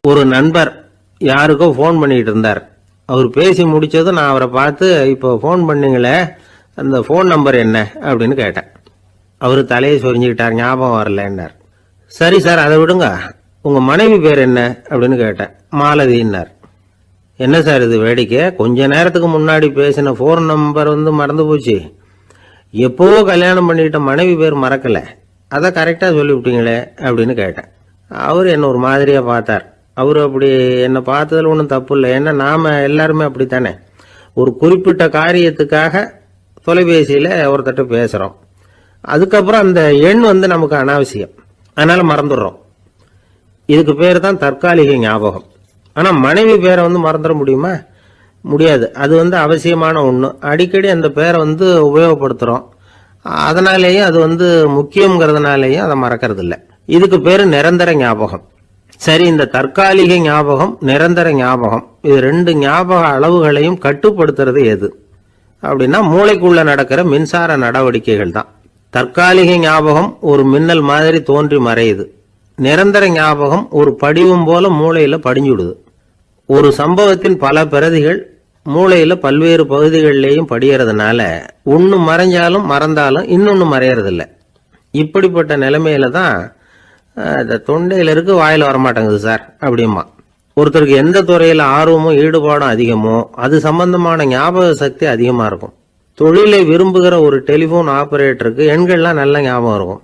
ஒரு நண்பர் யாருக்கோ ஃபோன் பண்ணிட்டு இருந்தார். அவர் பேசி முடிச்சதும் நான் அவரை பார்த்து, இப்போ ஃபோன் பண்ணீங்களே, அந்த ஃபோன் நம்பர் என்ன அப்படின்னு கேட்டேன். அவர் தலையை சொரிஞ்சுக்கிட்டார். ஞாபகம் வரலன்னார். சரி சார், அதை விடுங்க, உங்க மனைவி பேர் என்ன அப்படின்னு கேட்டேன். மாலதின்னார். என்ன சார் இது வேடிக்கை, கொஞ்ச நேரத்துக்கு முன்னாடி பேசின ஃபோன் நம்பர் மறந்து போச்சு. எப்போவோ கல்யாணம் பண்ணிக்கிட்ட மனைவி பேர் மறக்கல, அதை கரெக்டாக சொல்லிவிட்டீங்களே அப்படின்னு கேட்டேன். அவர் என்ன ஒரு மாதிரியாக பார்த்தார். அவர் அப்படி என்னை பார்த்ததில் ஒன்றும் தப்பு இல்லை. ஏன்னா நாம் எல்லாருமே அப்படித்தானே, ஒரு குறிப்பிட்ட காரியத்துக்காக தொலைபேசியில் ஒருத்தட்ட பேசுகிறோம். அதுக்கப்புறம் அந்த எண் நமக்கு அனாவசியம், அதனால் மறந்துடுறோம். இதுக்கு பேர் தான் தற்காலிக ஞாபகம். ஆனால் மனைவி பேரை மறந்துட முடியுமா? முடியாது. அது அவசியமான ஒன்று. அடிக்கடி அந்த பேரை உபயோகப்படுத்துகிறோம். அதனாலேயும் அது முக்கியங்கிறதுனாலேயும் அதை மறக்கிறது இல்லை. இதுக்கு பேர் நிரந்தர ஞாபகம். சரி, இந்த தற்காலிக ஞாபகம், நிரந்தர ஞாபகம், இது ரெண்டு ஞாபக அளவுகளையும் கட்டுப்படுத்துறது எது அப்படின்னா மூளைக்குள்ள நடக்கிற மின்சார நடவடிக்கைகள் தான். தற்காலிக ஞாபகம் ஒரு மின்னல் மாதிரி தோன்றி மறையுது. நிரந்தர ஞாபகம் ஒரு படிவம் போல மூளையில படிஞ்சுடுது. ஒரு சம்பவத்தின் பல பிரதிகள் மூளையில பல்வேறு பகுதிகளிலேயும் படியறதுனால ஒன்னு மறைஞ்சாலும் மறந்தாலும் இன்னொன்னு மறையறதில்லை. இப்படிப்பட்ட நிலைமையில தான் தொண்டையில இருக்கு, வாயில வரமாட்டேங்குது சார் அப்படிமா. ஒருத்தருக்கு எந்த துறையில ஆர்வமும் ஈடுபாடும் அதிகமோ அது சம்பந்தமான ஞாபக சக்தி அதிகமா இருக்கும். தொழிலை விரும்புகிற ஒரு டெலிபோன் ஆபரேட்டருக்கு எண்கள்லாம் நல்ல ஞாபகம் இருக்கும்.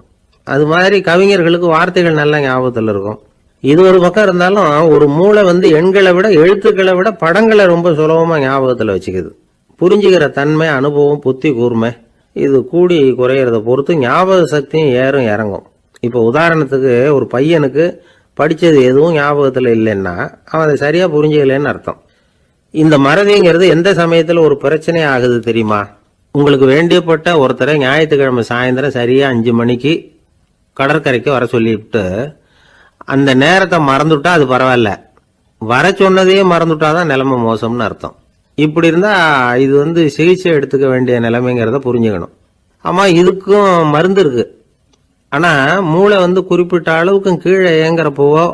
அது மாதிரி கவிஞர்களுக்கு வார்த்தைகள் நல்ல ஞாபகத்தில் இருக்கும். இது ஒரு பக்கம் இருந்தாலும் ஒரு மூளை எண்களை விட எழுத்துக்களை விட படங்களை ரொம்ப சுலபமா ஞாபகத்தில் வச்சுக்குது. புரிஞ்சுக்கிற தன்மை, அனுபவம், புத்தி கூர்மை இது கூடி குறையிறத பொறுத்து ஞாபக சக்தியும் ஏறும் இறங்கும். இப்போ உதாரணத்துக்கு ஒரு பையனுக்கு படித்தது எதுவும் ஞாபகத்தில் இல்லைன்னா அவன் அதை சரியாக புரிஞ்சுக்கலன்னு அர்த்தம். இந்த மறதிங்கிறது எந்த சமயத்தில் ஒரு பிரச்சனை ஆகுது தெரியுமா? உங்களுக்கு வேண்டியப்பட்ட ஒருத்தரை ஞாயிற்றுக்கிழமை சாயந்தரம் சரியாக 5 மணிக்கு கடற்கரைக்கு வர சொல்லிவிட்டு அந்த நேரத்தை மறந்துட்டா அது பரவாயில்ல, வர சொன்னதையே மறந்துட்டாதான் நிலைமை மோசம்னு அர்த்தம். இப்படி இருந்தால் இது சிகிச்சை எடுத்துக்க வேண்டிய நிலைமைங்கிறத புரிஞ்சுக்கணும். ஆமாம், இதுக்கும் மருந்து இருக்கு. ஆனால் மூளை குறிப்பிட்ட அளவுக்கும் கீழே இயங்குறப்போவோ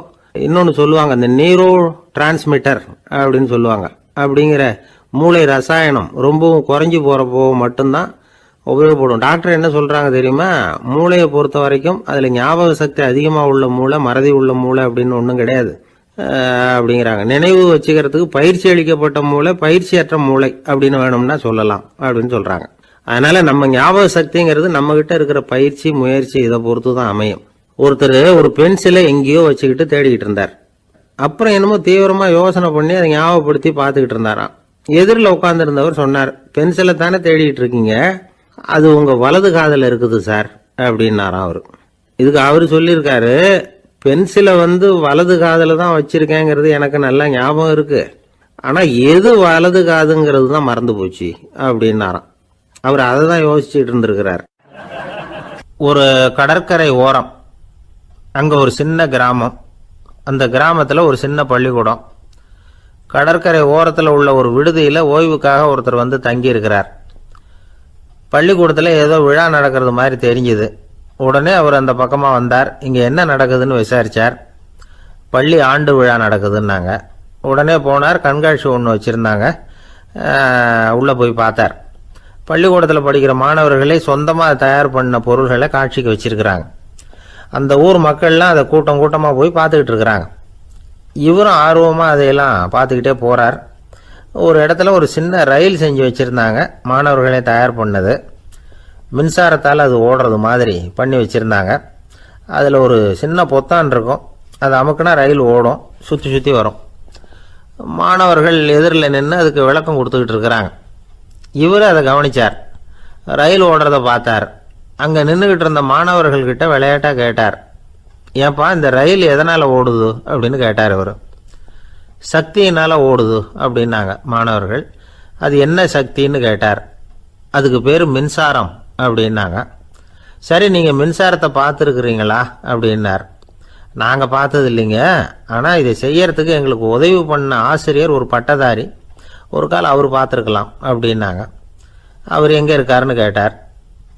இன்னொன்று சொல்லுவாங்க, இந்த நியூரோ டிரான்ஸ்மிட்டர் அப்படின்னு சொல்லுவாங்க. அப்படிங்கிற மூளை ரசாயனம் ரொம்பவும் குறைஞ்சி போகிறப்போ மட்டும்தான் உபயோகப்படும். டாக்டர் என்ன சொல்கிறாங்க தெரியுமா? மூளையை பொறுத்த வரைக்கும் அதில் ஞாபக சக்தி அதிகமாக உள்ள மூளை, மறதி உள்ள மூளை அப்படின்னு ஒன்றும் கிடையாது அப்படிங்கிறாங்க. நினைவு வச்சுக்கிறதுக்கு பயிற்சி அளிக்கப்பட்ட மூளை, பயிற்சியற்ற மூளை அப்படின்னு வேணும்னா சொல்லலாம் அப்படின்னு சொல்கிறாங்க. அதனால நம்ம ஞாபக சக்திங்கிறது நம்ம கிட்ட இருக்கிற பயிற்சி, முயற்சி இதை பொறுத்து தான் அமையும். ஒருத்தர் ஒரு பென்சிலை எங்கேயோ வச்சுக்கிட்டு தேடிக்கிட்டு இருந்தார். அப்புறம் என்னமோ தீவிரமா யோசனை பண்ணி அதை ஞாபகப்படுத்தி பார்த்துக்கிட்டு இருந்தாராம். எதிரில் உட்காந்துருந்தவர் சொன்னார், பென்சிலை தானே தேடிக்கிட்டு இருக்கீங்க, அது உங்க வலது காதில் இருக்குது சார் அப்படின்னாராம் அவரு. இதுக்கு அவரு சொல்லியிருக்காரு, பென்சிலை வலது காதில் தான் வச்சிருக்கேங்கிறது எனக்கு நல்லா ஞாபகம் இருக்கு, ஆனா எது வலது காதுங்கிறது தான் மறந்து போச்சு அப்படின்னாராம். அவர் அதை தான் யோசிச்சுட்டு இருந்திருக்கிறார். ஒரு கடற்கரை ஓரம், அங்க ஒரு சின்ன கிராமம். அந்த கிராமத்துல ஒரு சின்ன பள்ளிக்கூடம். கடற்கரை ஓரத்தில் உள்ள ஒரு விடுதியில ஓய்வுக்காக ஒருத்தர் தங்கி இருக்கிறார். பள்ளிக்கூடத்துல ஏதோ விழா நடக்கிறது மாதிரி தெரிஞ்சுது. உடனே அவர் அந்த பக்கமா வந்தார். இங்க என்ன நடக்குதுன்னு விசாரிச்சார். பள்ளி ஆண்டு விழா நடக்குதுன்னாங்க. உடனே போனார். கண்காட்சி ஒன்று வச்சிருந்தாங்க. உள்ள போய் பார்த்தார். பள்ளிக்கூடத்தில் படிக்கிற மாணவர்களே சொந்தமாக தயார் பண்ண பொருள்களை காட்சிக்கு வச்சிருக்கிறாங்க. அந்த ஊர் மக்கள்லாம் அதை கூட்டம் கூட்டமாக போய் பார்த்துக்கிட்டு இருக்கிறாங்க. இவரும் ஆர்வமாக அதையெல்லாம் பார்த்துக்கிட்டே போகிறார். ஒரு இடத்துல ஒரு சின்ன ரயில் செஞ்சு வச்சுருந்தாங்க, மாணவர்களே தயார் பண்ணது. மின்சாரத்தால் அது ஓடுறது மாதிரி பண்ணி வச்சுருந்தாங்க. அதில் ஒரு சின்ன பொத்தான் இருக்கும், அது அமுக்குனா ரயில் ஓடும், சுற்றி சுற்றி வரும். மாணவர்கள் எதிரில் நின்று அதுக்கு விளக்கம் கொடுத்துக்கிட்டு இருக்கிறாங்க. இவர் அதை கவனிச்சார். ரயில் ஓடுறத பார்த்தார். அங்கே நின்றுக்கிட்டு இருந்த மாணவர்கள்கிட்ட விளையாட்டாக கேட்டார், ஏன்பா இந்த ரயில் எதனால் ஓடுது அப்படின்னு கேட்டார் இவர். சக்தியினால் ஓடுது அப்படின்னாங்க மாணவர்கள். அது என்ன சக்தின்னு கேட்டார். அதுக்கு பேர் மின்சாரம் அப்படின்னாங்க. சரி, நீங்கள் மின்சாரத்தை பார்த்துருக்குறீங்களா அப்படின்னார். நாங்கள் பார்த்தது இல்லைங்க, ஆனால் இதை செய்யறதுக்கு எங்களுக்கு உதவி பண்ண ஆசிரியர் ஒரு பட்டதாரி, ஒரு கால் அவர் பார்த்துருக்கலாம் அப்படின்னாங்க. அவர் எங்கே இருக்காருன்னு கேட்டார்.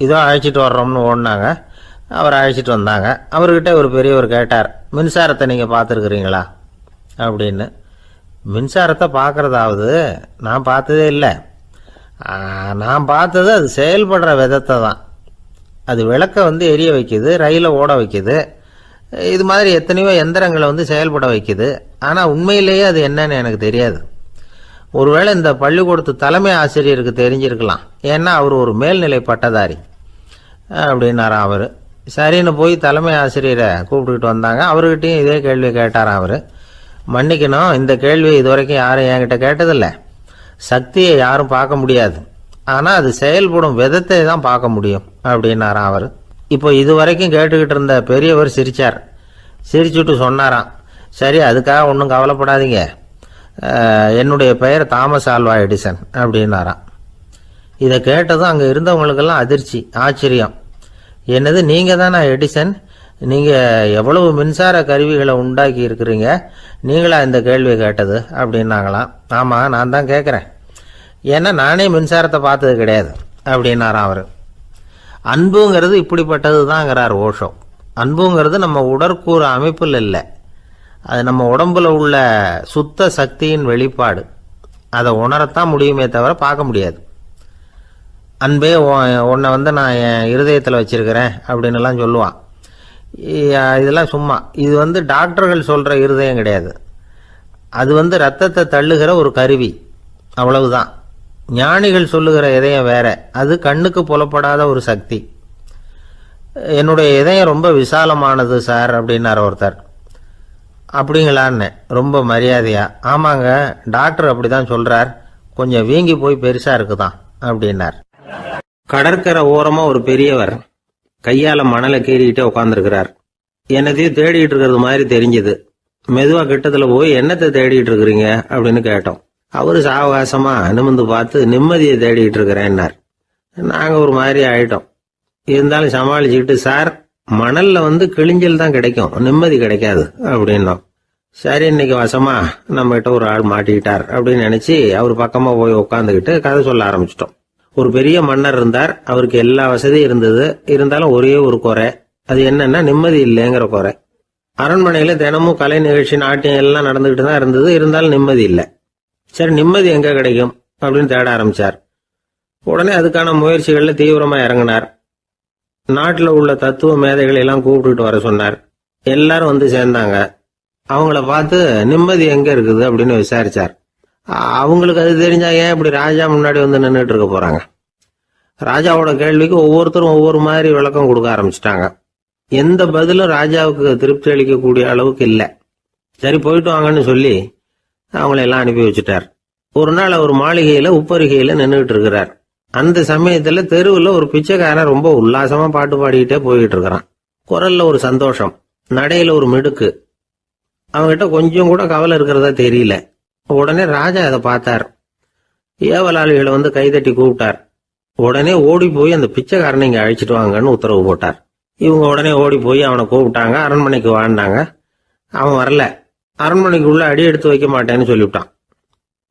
இதோ அழைச்சிட்டு வர்றோம்னு ஓடினாங்க. அவர் அழைச்சிட்டு வந்தாங்க. அவர்கிட்ட ஒரு பெரியவர் கேட்டார், மின்சாரத்தை நீங்கள் பார்த்துருக்குறீங்களா அப்படின்னு. மின்சாரத்தை பார்க்கறதாவது நான் பார்த்ததே இல்லை. நான் பார்த்தது அது செயல்படுற விதத்தை தான். அது விளக்கை எரிய வைக்குது, ரயிலை ஓட வைக்குது, இது மாதிரி எத்தனையோ எந்திரங்களை செயல்பட வைக்குது. ஆனால் உண்மையிலேயே அது என்னன்னு எனக்கு தெரியாது. ஒருவேளை இந்த பள்ளிக்கூடத்து தலைமை ஆசிரியருக்கு தெரிஞ்சிருக்கலாம், ஏன்னா அவர் ஒரு மேல்நிலை பட்டதாரி அப்படின்னாராம் அவர். சரின்னு போய் தலைமை ஆசிரியரை கூப்பிட்டுக்கிட்டு வந்தாங்க. அவர்கிட்டையும் இதே கேள்வி கேட்டாராம் அவர். மன்னிக்கணும், இந்த கேள்வி இதுவரைக்கும் யாரும் என்கிட்ட கேட்டதில்லை. சக்தியை யாரும் பார்க்க முடியாது, ஆனால் அது செயல்படும் விதத்தை தான் பார்க்க முடியும் அப்படின்னாராம் அவர். இப்போ இதுவரைக்கும் கேட்டுக்கிட்டு இருந்த பெரியவர் சிரித்தார். சிரிச்சுட்டு சொன்னாராம், சரி அதுக்காக ஒன்றும் கவலைப்படாதீங்க, என்னுடைய பெயர் தாமஸ் ஆல்வா எடிசன் அப்படின்னாராம். இதை கேட்டதும் அங்கே இருந்தவங்களுக்கெல்லாம் அதிர்ச்சி, ஆச்சரியம். என்னது, நீங்கள் தானா எடிசன்? நீங்கள் எவ்வளவு மின்சார கருவிகளை உண்டாக்கி இருக்கிறீங்க, நீங்களா இந்த கேள்வியை கேட்டது அப்படின்னாங்களாம். ஆமாம், நான் தான் கேட்குறேன், ஏன்னா நானே மின்சாரத்தை பார்த்தது கிடையாது அப்படின்னாராம் அவர். அன்புங்கிறது இப்படிப்பட்டது தாங்கிறார் ஓஷோ. அன்புங்கிறது நம்ம உடற்கூறு அமைப்பில் இல்லை, அது நம்ம உடம்புல உள்ள சுத்த சக்தியின் வெளிப்பாடு. அதை உணரத்தான் முடியுமே தவிர பார்க்க முடியாது. அன்பே உன்னை நான் என் இருதயத்தில் வச்சிருக்கிறேன் அப்படின்னுலாம் சொல்லுவான். இதெல்லாம் சும்மா. இது டாக்டர்கள் சொல்கிற இருதயம் கிடையாது. அது ரத்தத்தை தள்ளுகிற ஒரு கருவி, அவ்வளவுதான். ஞானிகள் சொல்லுகிற இதயம் வேற, அது கண்ணுக்கு புலப்படாத ஒரு சக்தி. என்னுடைய இதயம் ரொம்ப விசாலமானது சார் அப்படின்னார் ஒருத்தர். அப்படிங்களான்னு ரொம்ப மரியாதையா, ஆமாங்க டாக்டர் அப்படிதான் சொல்றார், கொஞ்சம் வீங்கி போய் பெருசா இருக்குதான் அப்படின்னார். கடற்கரை ஓரமா ஒரு பெரியவர் கையால மணலை கீறிக்கிட்டே உட்காந்துருக்கிறார். என்னத்தையும் தேடிட்டு இருக்கிறது மாதிரி தெரிஞ்சது. மெதுவா கிட்டத்துல போய் என்னத்தை தேடிட்டு இருக்கிறீங்க அப்படின்னு கேட்டோம். அவரு சாவகாசமா நிமிந்து பார்த்து நிம்மதியை தேடிட்டு இருக்கிறேன்னார். நாங்க ஒரு மாதிரி ஆயிட்டோம். இருந்தாலும் சமாளிச்சுக்கிட்டு, சார் மணல்ல கிழிஞ்சல் தான் கிடைக்கும், நிம்மதி கிடைக்காது அப்படின்னோம். சரி, இன்னைக்கு வசமா நம்ம கிட்ட ஒரு ஆள் மாட்டிக்கிட்டார் அப்படின்னு நினைச்சு அவர் பக்கமா போய் உட்காந்துக்கிட்டு கதை சொல்ல ஆரம்பிச்சிட்டோம். ஒரு பெரிய மன்னர் இருந்தார். அவருக்கு எல்லா வசதியும் இருந்தது. இருந்தாலும் ஒரே ஒரு குறை, அது என்னன்னா நிம்மதி இல்லைங்கிற குறை. அரண்மனையில தினமும் கலை நிகழ்ச்சி, நாட்டியம் எல்லாம் நடந்துகிட்டு தான் இருந்தது. இருந்தாலும் நிம்மதி இல்லை. சரி, நிம்மதி எங்க கிடைக்கும் அப்படின்னு தேட ஆரம்பிச்சார். உடனே அதுக்கான முயற்சிகள்ல தீவிரமா இறங்கினார். நாட்டில் உள்ள தத்துவ மேதைகளை எல்லாம் கூப்பிட்டுட்டு வர சொன்னார். எல்லாரும் சேர்ந்தாங்க. அவங்கள பார்த்து நிம்மதி எங்க இருக்குது அப்படின்னு விசாரிச்சார். அவங்களுக்கு அது தெரிஞ்சா ஏன் இப்படி ராஜா முன்னாடி நின்றுட்டு இருக்க போறாங்க? ராஜாவோட கேள்விக்கு ஒவ்வொருத்தரும் ஒவ்வொரு மாதிரி விளக்கம் கொடுக்க ஆரம்பிச்சிட்டாங்க. எந்த பதிலும் ராஜாவுக்கு திருப்தி அளிக்கக்கூடிய அளவுக்கு இல்லை. சரி, போயிட்டு வாங்கன்னு சொல்லி அவங்கள எல்லாம் அனுப்பி வச்சுட்டார். ஒரு நாள் அவர் மாளிகையில உப்பரிகையில நின்றுட்டு இருக்கிறார். அந்த சமயத்துல தெருவுல ஒரு பிச்சைக்காரன் ரொம்ப உல்லாசமா பாட்டு பாடிக்கிட்டே போயிட்டு இருக்கிறான். குரல்ல ஒரு சந்தோஷம், நடையில ஒரு மிடுக்கு. அவன்கிட்ட கொஞ்சம் கூட கவலை இருக்கிறதா தெரியல. உடனே ராஜா அதை பார்த்தார். ஏவலாளிகளை கைதட்டி கூப்பிட்டார். உடனே ஓடி போய் அந்த பிச்சைக்காரனை இங்க அழைச்சிட்டு வாங்கன்னு உத்தரவு போட்டார். இவங்க உடனே ஓடி போய் அவனை கூப்பிட்டாங்க. அரண்மனைக்கு வாழ்ந்தாங்க. அவன் வரல. அரண்மனைக்குள்ள அடி எடுத்து வைக்க மாட்டேன்னு சொல்லிவிட்டான்.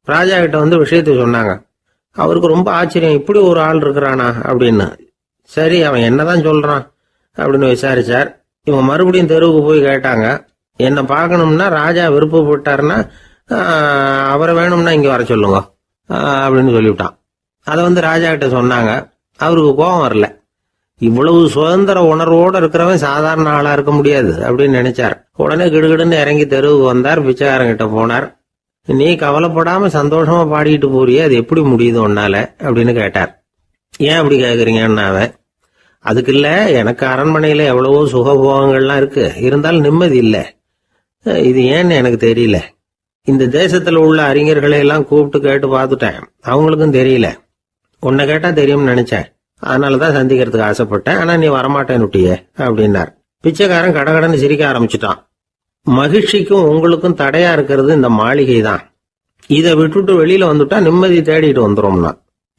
ராஜா கிட்ட விஷயத்தை சொன்னாங்க. அவருக்கு ரொம்ப ஆச்சரியம், இப்படி ஒரு ஆள் இருக்கிறானா அப்படின்னு. சரி, அவன் என்னதான் சொல்றான் அப்படின்னு விசாரிச்சார். இவங்க மறுபடியும் தெருவுக்கு போய் கேட்டாங்க. என்ன பார்க்கணும்னா ராஜா விருப்பப்பட்டாருன்னா அவரை வேணும்னா இங்க வர சொல்லுங்க அப்படின்னு சொல்லிவிட்டான். அதை ராஜா கிட்ட சொன்னாங்க. அவருக்கு கோபம் வரல. இவ்வளவு சுதந்திர உணர்வோடு இருக்கிறவன் சாதாரண ஆளா இருக்க முடியாது அப்படின்னு நினைச்சார். உடனே கிடுகிடுன்னு இறங்கி தெருவுக்கு வந்தார். பிச்சைக்காரங்கிட்ட போனார். நீ கவலைப்படாம சந்தோஷமா பாடிக்கிட்டு போறியே, அது எப்படி முடியுது உன்னால அப்படின்னு கேட்டார். ஏன் அப்படி கேக்குறீங்கன்னா, அதுக்கு இல்ல, எனக்கு அரண்மனையில எவ்வளவோ சுகபோகங்கள்லாம் இருக்கு, இருந்தாலும் நிம்மதி இல்லை. இது ஏன்னு எனக்கு தெரியல. இந்த தேசத்துல உள்ள அறிஞர்களை எல்லாம் கூப்பிட்டு கேட்டு பார்த்துட்டேன், அவங்களுக்கும் தெரியல. உன்னை கேட்டா தெரியும்னு நினைச்சேன், அதனாலதான் சந்திக்கிறதுக்கு ஆசைப்பட்டேன், ஆனா நீ வரமாட்டேன்னுட்டியே அப்படின்னார். பிச்சைக்காரன் கடகடன்னு சிரிக்க ஆரம்பிச்சுட்டான். மகிழ்ச்சிக்கும் உங்களுக்கும் தடையா இருக்கிறது இந்த மாளிகை தான். இதை விட்டுட்டு வெளியில வந்துட்டா நிம்மதி தேடிட்டு வந்துடும்னா.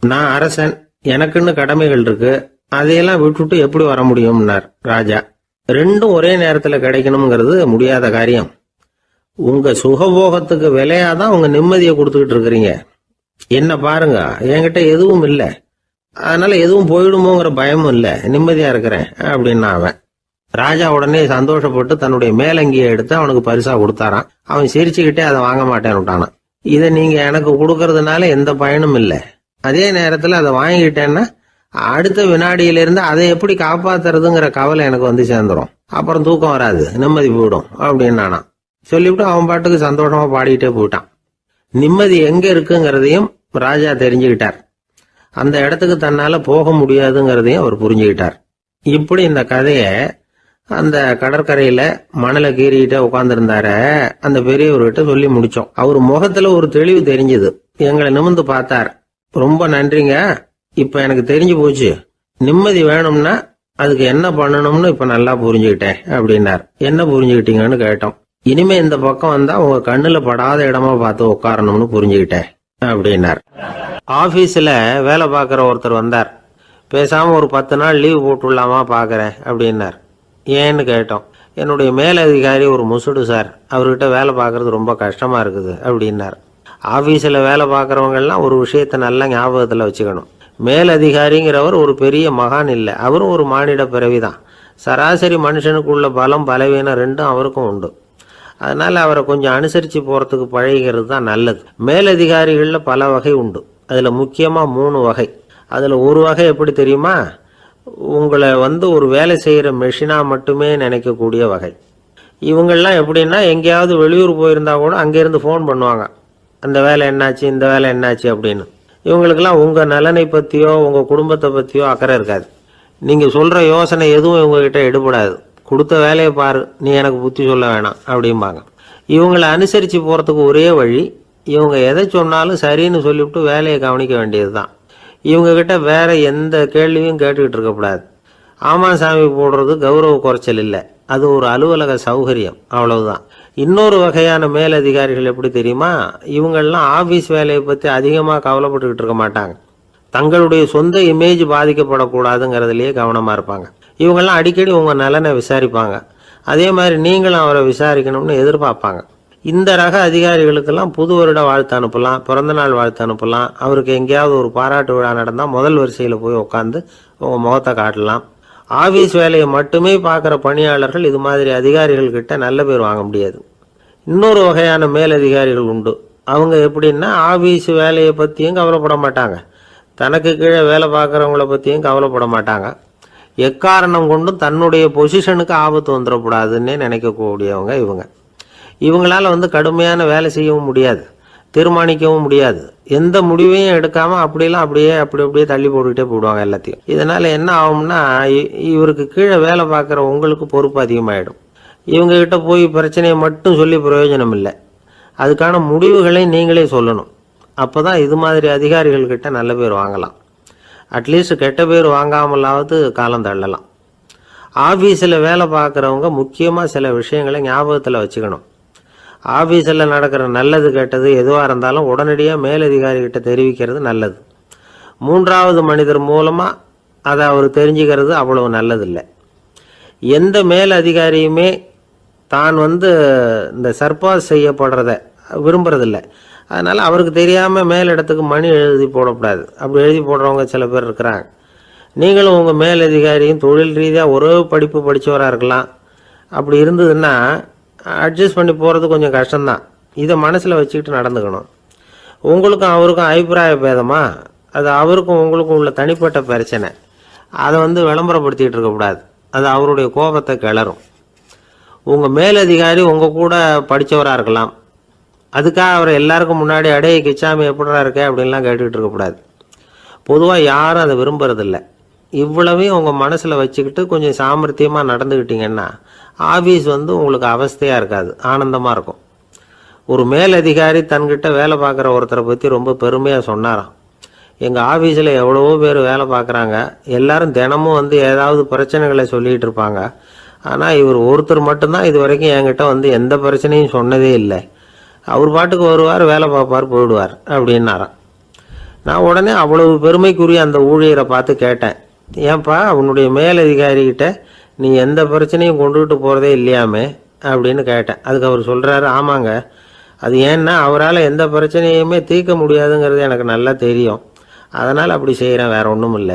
நான் அரசன், எனக்குன்னு கடமைகள் இருக்கு, அதையெல்லாம் விட்டுட்டு எப்படி வர முடியும்னார் ராஜா. ரெண்டும் ஒரே நேரத்துல கிடைக்கணுங்கிறது முடியாத காரியம். உங்க சுகபோகத்துக்கு விலையாதான் உங்க நிம்மதியை கொடுத்துக்கிட்டு இருக்கிறீங்க. என்ன பாருங்க, என்கிட்ட எதுவும் இல்லை, அதனால எதுவும் போயிடுமோங்கிற பயமும் இல்லை, நிம்மதியா இருக்கிறேன் அப்படின்னா அவன். ராஜா உடனே சந்தோஷப்பட்டு தன்னுடைய மேலங்கியை எடுத்து அவனுக்கு பரிசா கொடுத்தாராம். அவன் சிரிச்சுக்கிட்டே அதை வாங்க மாட்டேன்னு விட்டானான். இதை நீங்க எனக்கு கொடுக்கறதுனால எந்த பயனும் இல்லை. அதே நேரத்துல அதை வாங்கிட்டேன்னா அடுத்த வினாடியிலிருந்து அதை எப்படி காப்பாத்துறதுங்கிற கவலை எனக்கு வந்து சேர்ந்துரும். அப்புறம் தூக்கம் வராது, நிம்மதி போயிடும் அப்படின்னு சொல்லிவிட்டு அவன் பாட்டுக்கு சந்தோஷமா பாடிக்கிட்டே போயிட்டான். நிம்மதி எங்க இருக்குங்கிறதையும் ராஜா தெரிஞ்சுக்கிட்டார். அந்த இடத்துக்கு தன்னால போக முடியாதுங்கிறதையும் அவர் புரிஞ்சுக்கிட்டார். இப்படி இந்த கதைய அந்த கடற்கரையில மணலை கீறிக்கிட்டே உட்கார்ந்துருந்தார அந்த பெரியவர்கிட்ட சொல்லி முடிச்சோம். அவர் முகத்துல ஒரு தெளிவு தெரிஞ்சது. எங்களை நிமிர்ந்து பார்த்தார். ரொம்ப நன்றிங்க, இப்ப எனக்கு தெரிஞ்சு போச்சு. நிம்மதி வேணும்னா அதுக்கு என்ன பண்ணணும்னு இப்ப நல்லா புரிஞ்சுக்கிட்டேன் அப்படின்னார். என்ன புரிஞ்சுக்கிட்டீங்கன்னு கேட்டோம். இனிமே இந்த பக்கம் வந்தா உங்க கண்ணுல படாத இடமா பார்த்து உட்காரணும்னு புரிஞ்சுக்கிட்டேன் அப்படின்னார். ஆபீஸ்ல வேலை பார்க்குற ஒருத்தர் வந்தார். பேசாம ஒரு 10 நாள் லீவ் போட்டுடலாமா பாக்குறேன் அப்படின்னார். ஏன்னு கேட்டோம். என்னுடைய மேலதிகாரி ஒரு முசுடு சார், அவர்கிட்ட வேலை பார்க்கறது ரொம்ப கஷ்டமா இருக்குது அப்படின்னார். ஆபீஸ்ல வேலை பார்க்கறவங்க எல்லாம் ஒரு விஷயத்த நல்லா ஞாபகத்துல வச்சுக்கணும். மேலதிகாரிங்கிறவர் ஒரு பெரிய மகான் இல்லை, அவரும் ஒரு மானிட பிறவிதான். சராசரி மனுஷனுக்குள்ள பலம் பலவீனம் ரெண்டும் அவருக்கும் உண்டு. அதனால அவரை கொஞ்சம் அனுசரிச்சு போறதுக்கு பழகிறது தான் நல்லது. மேலதிகாரிகள்ல பல வகை உண்டு. அதுல முக்கியமா 3 வகை. அதுல ஒரு வகை எப்படி தெரியுமா? உங்களை ஒரு வேலை செய்யற மெஷினா மட்டுமே நினைக்கக்கூடிய வகை. இவங்கெல்லாம் எப்படின்னா, எங்கேயாவது வெளியூர் போயிருந்தா கூட அங்கேருந்து ஃபோன் பண்ணுவாங்க, அந்த வேலை என்னாச்சு, இந்த வேலை என்னாச்சு அப்படின்னு. இவங்களுக்கெல்லாம் உங்க நலனை பத்தியோ உங்க குடும்பத்தை பத்தியோ அக்கறை இருக்காது. நீங்க சொல்ற யோசனை எதுவும் இவங்ககிட்ட எடுபடாது. கொடுத்த வேலையை பாரு, நீ எனக்கு புத்தி சொல்ல வேணாம் அப்படிம்பாங்க. இவங்களை அனுசரிச்சு போறதுக்கு ஒரே வழி, இவங்க எதை சொன்னாலும் சரின்னு சொல்லிவிட்டு வேலையை கவனிக்க வேண்டியதுதான். இவங்க கிட்ட வேற எந்த கேள்வியும் கேட்டுக்கிட்டு இருக்கக்கூடாது. ஆமா சாமி போடுறது கௌரவ குறைச்சல் இல்லை, அது ஒரு அலுவலக சௌகரியம், அவ்வளவுதான். இன்னொரு வகையான மேலதிகாரிகள் எப்படி தெரியுமா? இவங்கெல்லாம் ஆபீஸ் வேலையை பத்தி அதிகமா கவலைப்பட்டுக்கிட்டு இருக்க மாட்டாங்க. தங்களுடைய சொந்த இமேஜ் பாதிக்கப்படக்கூடாதுங்கிறதுலயே கவனமா இருப்பாங்க. இவங்கெல்லாம் அடிக்கடி உங்க நலனை விசாரிப்பாங்க. அதே மாதிரி நீங்களும் அவரை விசாரிக்கணும்னு எதிர்பார்ப்பாங்க. இந்த ரக அதிகாரிகளுக்கெல்லாம் புது வருட வாழ்த்து அனுப்பலாம், பிறந்தநாள் வாழ்த்து அனுப்பலாம். அவருக்கு எங்கேயாவது ஒரு பாராட்டு விழா நடந்தால் முதல் வரிசையில் போய் உட்காந்து உங்கள் முகத்தை காட்டலாம். ஆபீஸ் வேலையை மட்டுமே பார்க்குற பணியாளர்கள் இது மாதிரி அதிகாரிகள் கிட்ட நல்ல பேர் வாங்க முடியாது. இன்னொரு வகையான மேலதிகாரிகள் உண்டு. அவங்க எப்படின்னா, ஆபீஸ் வேலையை பற்றியும் கவலைப்பட மாட்டாங்க, தனக்கு கீழே வேலை பார்க்குறவங்கள பற்றியும் கவலைப்பட மாட்டாங்க. எக்காரணம் கொண்டும் தன்னுடைய பொசிஷனுக்கு ஆபத்து வந்துடக்கூடாதுன்னே நினைக்கக்கூடியவங்க இவங்க. இவங்களால கடுமையான வேலை செய்யவும் முடியாது, தீர்மானிக்கவும் முடியாது. எந்த முடிவையும் எடுக்காம அப்படியே தள்ளி போட்டுக்கிட்டே போடுவாங்க எல்லாத்தையும். இதனால என்ன ஆகும்னா, இவருக்கு கீழே வேலை பார்க்குற உங்களுக்கு பொறுப்பு அதிகமாயிடும். இவங்க கிட்ட போய் பிரச்சனையை மட்டும் சொல்லி பிரயோஜனம் இல்லை, அதுக்கான முடிவுகளை நீங்களே சொல்லணும். அப்போதான் இது மாதிரி அதிகாரிகள் கிட்ட நல்ல பேர் வாங்கலாம். அட்லீஸ்ட் கெட்ட பேர் வாங்காமலாவது காலம் தள்ளலாம். ஆபீஸில் வேலை பார்க்குறவங்க முக்கியமாக சில விஷயங்களை ஞாபகத்தில் வச்சுக்கணும். ஆபீஸில் நடக்கிற நல்லது கெட்டது எதுவாக இருந்தாலும் உடனடியாக மேலதிகாரிகிட்ட தெரிவிக்கிறது நல்லது. 3வது மனிதர் மூலமாக அதை அவர் தெரிஞ்சுக்கிறது அவ்வளவு நல்லதில்லை. எந்த மேலதிகாரியுமே தான் இந்த சர்பாஸ் செய்யப்படுறத விரும்புறதில்லை. அதனால் அவருக்கு தெரியாமல் மேலிடத்துக்கு மணி எழுதி போடக்கூடாது. அப்படி எழுதி போடுறவங்க சில பேர் இருக்கிறாங்க. நீங்களும் உங்கள் மேலதிகாரியும் தொழில் ரீதியாக ஒரே படிப்பு படித்தவராக இருக்கலாம். அப்படி இருந்ததுன்னா அட்ஜஸ்ட் பண்ணி போகிறது கொஞ்சம் கஷ்டம்தான். இதை மனசில் வச்சுக்கிட்டு நடந்துக்கணும். உங்களுக்கும் அவருக்கும் அபிப்பிராய பேதமா, அது அவருக்கும் உங்களுக்கும் உள்ள தனிப்பட்ட பிரச்சனை, அதை விளம்பரப்படுத்திக்கிட்டு இருக்கக்கூடாது. அது அவருடைய கோபத்தை கிளறும். உங்கள் மேலதிகாரி உங்கள் கூட படித்தவராக இருக்கலாம். அதுக்காக அவரை எல்லாருக்கும் முன்னாடி அடைய கிச்சாமி எப்படா இருக்க அப்படின்லாம் கேட்டுக்கிட்டு இருக்கக்கூடாது. பொதுவாக யாரும் அதை விரும்புறதில்லை. இவ்வளவையும் உங்கள் மனசில் வச்சுக்கிட்டு கொஞ்சம் சாமர்த்தியமாக நடந்துக்கிட்டீங்கன்னா ஆபீஸ் உங்களுக்கு அவஸ்தையாக இருக்காது, ஆனந்தமாக இருக்கும். ஒரு மேலதிகாரி தன்கிட்ட வேலை பார்க்குற ஒருத்தரை பற்றி ரொம்ப பெருமையாக சொன்னாராம். எங்கள் ஆஃபீஸில் எவ்வளவோ பேர் வேலை பார்க்குறாங்க, எல்லாரும் தினமும் ஏதாவது பிரச்சனைகளை சொல்லிகிட்டு இருப்பாங்க. ஆனால் இவர் ஒருத்தர் மட்டும்தான் இது வரைக்கும் என்கிட்ட எந்த பிரச்சனையும் சொன்னதே இல்லை. அவர் பாட்டுக்கு வருவார், வேலை பார்ப்பார், போயிடுவார் அப்படின்னாராம். நான் உடனே அவ்வளவு பெருமைக்குரிய அந்த ஊழியரை பார்த்து கேட்டேன், ஏன்பா உன்னுடைய மேலதிகாரிகிட்ட நீ எந்த பிரச்சனையும் கொண்டுகிட்டு போகிறதே இல்லையாமே அப்படின்னு கேட்டேன். அதுக்கு அவர் சொல்கிறாரு, ஆமாங்க, அது ஏன்னா அவரால் எந்த பிரச்சனையுமே தீர்க்க முடியாதுங்கிறது எனக்கு நல்லா தெரியும், அதனால் அப்படி செய்கிறேன், வேற ஒன்றும் இல்லை.